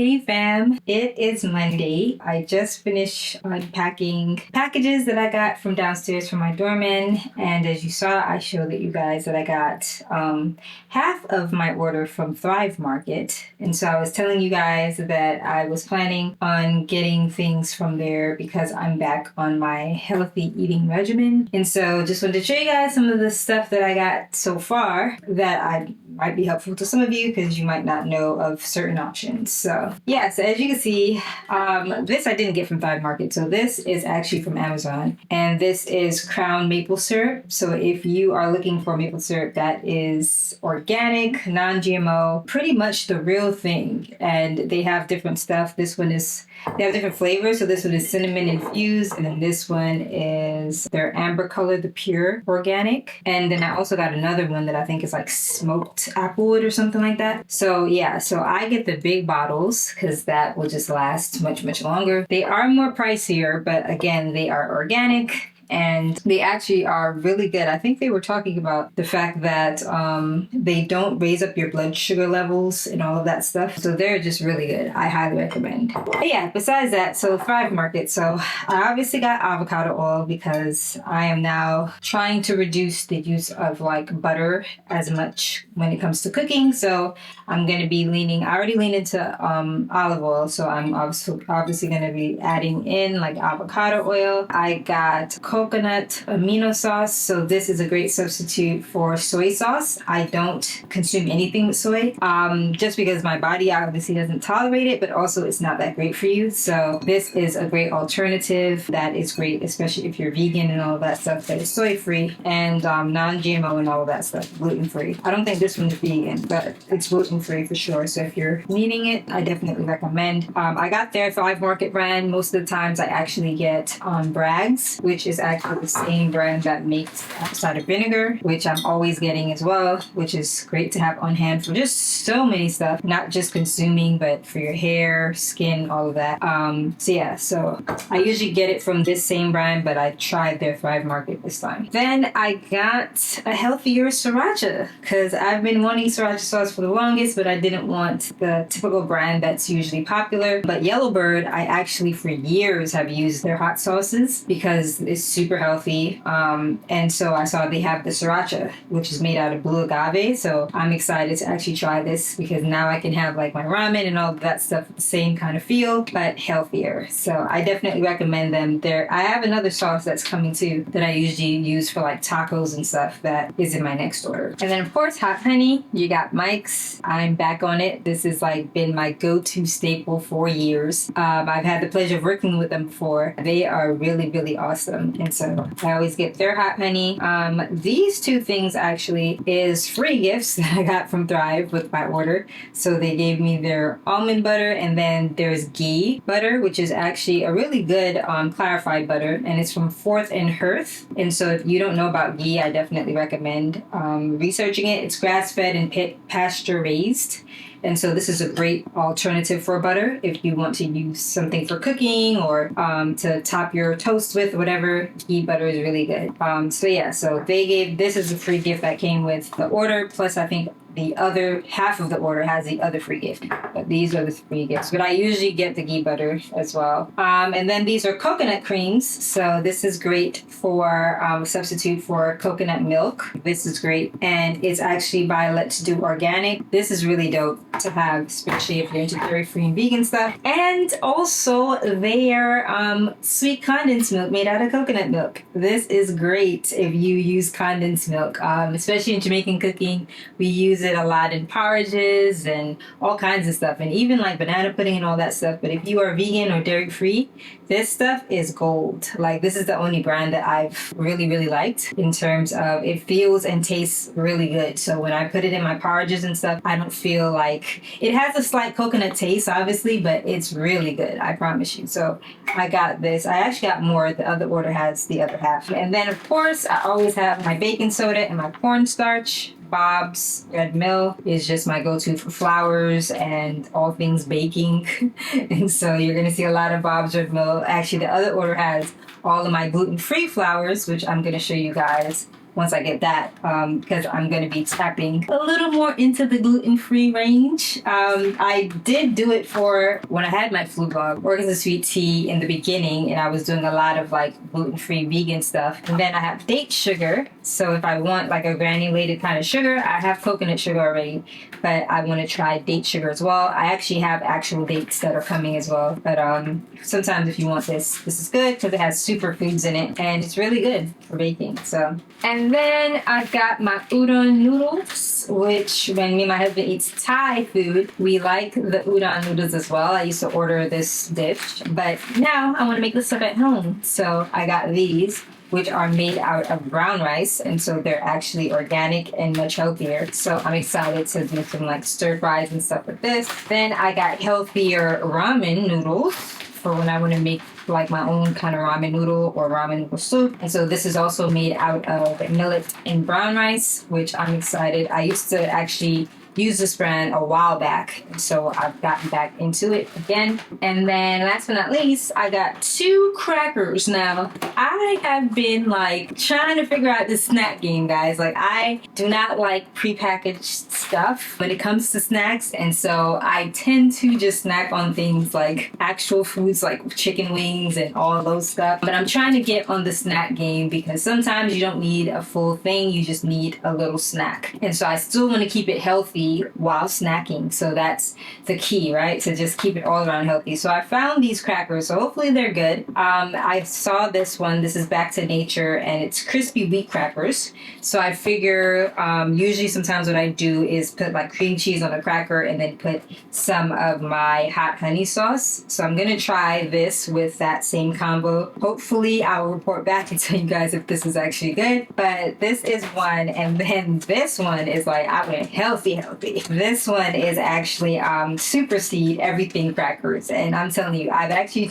Hey fam, it is Monday. I just finished unpacking packages that I got from downstairs from my doorman, and as you saw, I showed you guys that I got half of my order from Thrive Market. And so I was telling you guys that I was planning on getting things from there because I'm back on my healthy eating regimen. And so just wanted to show you guys some of the stuff that I got so far that might be helpful to some of you because you might not know of certain options. So yeah, so as you can see, this I didn't get from Thrive Market. So this is actually from Amazon, and this is Crown maple syrup. So if you are looking for maple syrup that is organic, non-GMO, pretty much the real thing, and they have different stuff. They have different flavors. So this one is cinnamon infused, and then this one is their amber color, the pure organic. And then I also got another one that I think is like smoked applewood or something like that. So yeah, so I get the big bottles because that will just last much, much longer. They are more pricier, but again, they are organic. And they actually are really good. I think they were talking about the fact that they don't raise up your blood sugar levels and all of that stuff. So they're just really good. I highly recommend. But yeah, besides that, so Thrive Market. So I obviously got avocado oil because I am now trying to reduce the use of like butter as much when it comes to cooking. So I'm going to be I already lean into olive oil. So I'm obviously going to be adding in like avocado oil. I got coconut amino sauce. So this is a great substitute for soy sauce. I don't consume anything with soy just because my body obviously doesn't tolerate it, but also it's not that great for you. So this is a great alternative that is great, especially if you're vegan and all of that stuff, that is soy free and non-GMO and all of that stuff, gluten free. I don't think this one is vegan, but it's gluten free for sure. So if you're needing it, I definitely recommend. I got their Thrive Market brand. Most of the times I actually get Bragg's, which is actually the same brand that makes apple cider vinegar, which I'm always getting as well, which is great to have on hand for just so many stuff, not just consuming, but for your hair, skin, all of that. So yeah, so I usually get it from this same brand, but I tried their Thrive Market this time. Then I got a healthier sriracha because I've been wanting sriracha sauce for the longest, but I didn't want the typical brand that's usually popular. But Yellowbird, I actually for years have used their hot sauces because it's super healthy. And so I saw they have the sriracha, which is made out of blue agave. So I'm excited to actually try this because now I can have like my ramen and all of that stuff with the same kind of feel, but healthier. So I definitely recommend them. I have another sauce that's coming too that I usually use for like tacos and stuff that is in my next order. And then of course, hot honey, you got Mike's. I'm back on it. This has like been my go-to staple for years. I've had the pleasure of working with them before. They are really, really awesome. And so I always get their hot honey. These two things actually is free gifts that I got from Thrive with my order. So they gave me their almond butter, and then there's ghee butter, which is actually a really good clarified butter, and it's from Fourth and Hearth. And so if you don't know about ghee, I definitely recommend researching it. It's grass-fed and pasture raised. And so this is a great alternative for butter if you want to use something for cooking or to top your toast with, whatever. Ghee butter is really good. So yeah, so this is a free gift that came with the order, plus I think the other half of the order has the other free gift, but these are the free gifts. But I usually get the ghee butter as well. And then these are coconut creams. So this is great for substitute for coconut milk. This is great, and it's actually by Let's Do Organic. This is really dope to have, especially if you're into dairy-free and vegan stuff. And also their sweet condensed milk made out of coconut milk. This is great if you use condensed milk, especially in Jamaican cooking. We use it a lot in porridges and all kinds of stuff, and even like banana pudding and all that stuff. But if you are vegan or dairy free, this stuff is gold. Like, this is the only brand that I've really, really liked in terms of it feels and tastes really good. So when I put it in my porridges and stuff, I don't feel like it has a slight coconut taste, obviously, but it's really good. I promise you. So I got this. I actually got more. The other order has the other half. And then of course, I always have my baking soda and my cornstarch. Bob's Red Mill is just my go-to for flours and all things baking. And so you're going to see a lot of Bob's Red Mill. Actually, the other order has all of my gluten-free flours, which I'm going to show you guys once I get that, because I'm going to be tapping a little more into the gluten-free range. I did do it for when I had my flu blog, Organs of Sweet Tea in the beginning, and I was doing a lot of like gluten-free vegan stuff. And then I have date sugar. So if I want like a granulated kind of sugar, I have coconut sugar already, but I want to try date sugar as well. I actually have actual dates that are coming as well. But sometimes if you want this is good because it has superfoods in it, and it's really good for baking. So, and then I've got my udon noodles, which when me and my husband eats Thai food, we like the udon noodles as well. I used to order this dish, but now I want to make this stuff at home. So I got these, which are made out of brown rice, and so they're actually organic and much healthier. So I'm excited to do some like stir fries and stuff with this. Then I got healthier ramen noodles for when I want to make like my own kind of ramen noodle or ramen noodle soup. And so this is also made out of millet and brown rice, which I'm excited. I used to actually use this brand a while back, so I've gotten back into it again. And then last but not least, I got 2 crackers. Now I have been like trying to figure out this snack game, guys. Like I do not like prepackaged stuff when it comes to snacks, and so I tend to just snack on things like actual foods like chicken wings and all those stuff. But I'm trying to get on the snack game because sometimes you don't need a full thing, you just need a little snack. And so I still want to keep it healthy while snacking. So that's the key, right? To just keep it all around healthy. So I found these crackers, so hopefully they're good. I saw this one. This is Back to Nature, and it's crispy wheat crackers. So I figure usually sometimes what I do is put like cream cheese on a cracker and then put some of my hot honey sauce. So I'm gonna try this with that same combo. Hopefully I will report back and tell you guys if this is actually good. But this is one, and then this one is like I went healthy. This one is actually Supersede Everything crackers, and I'm telling you, I've actually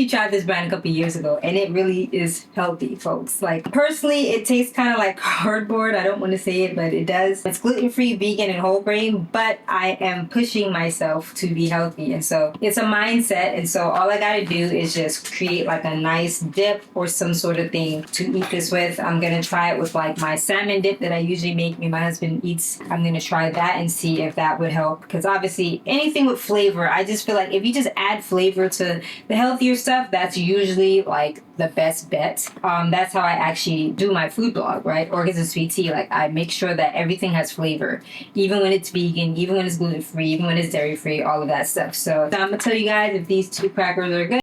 tried this brand a couple years ago, and it really is healthy, folks. Like personally, it tastes kind of like cardboard. I don't want to say it, but it does. It's gluten-free, vegan, and whole grain, but I am pushing myself to be healthy, and so it's a mindset. And so all I gotta do is just create like a nice dip or some sort of thing to eat this with. I'm gonna try it with like my salmon dip that I usually make. Me and my husband eats. I'm gonna try that and see if that would help, because obviously anything with flavor, I just feel like if you just add flavor to the healthier stuff, that's usually like the best bet. That's how I actually do my food blog, right? Organs of Sweet Tea. Like I make sure that everything has flavor, even when it's vegan, even when it's gluten free, even when it's dairy free, all of that stuff. So I'm gonna tell you guys if these 2 crackers are good.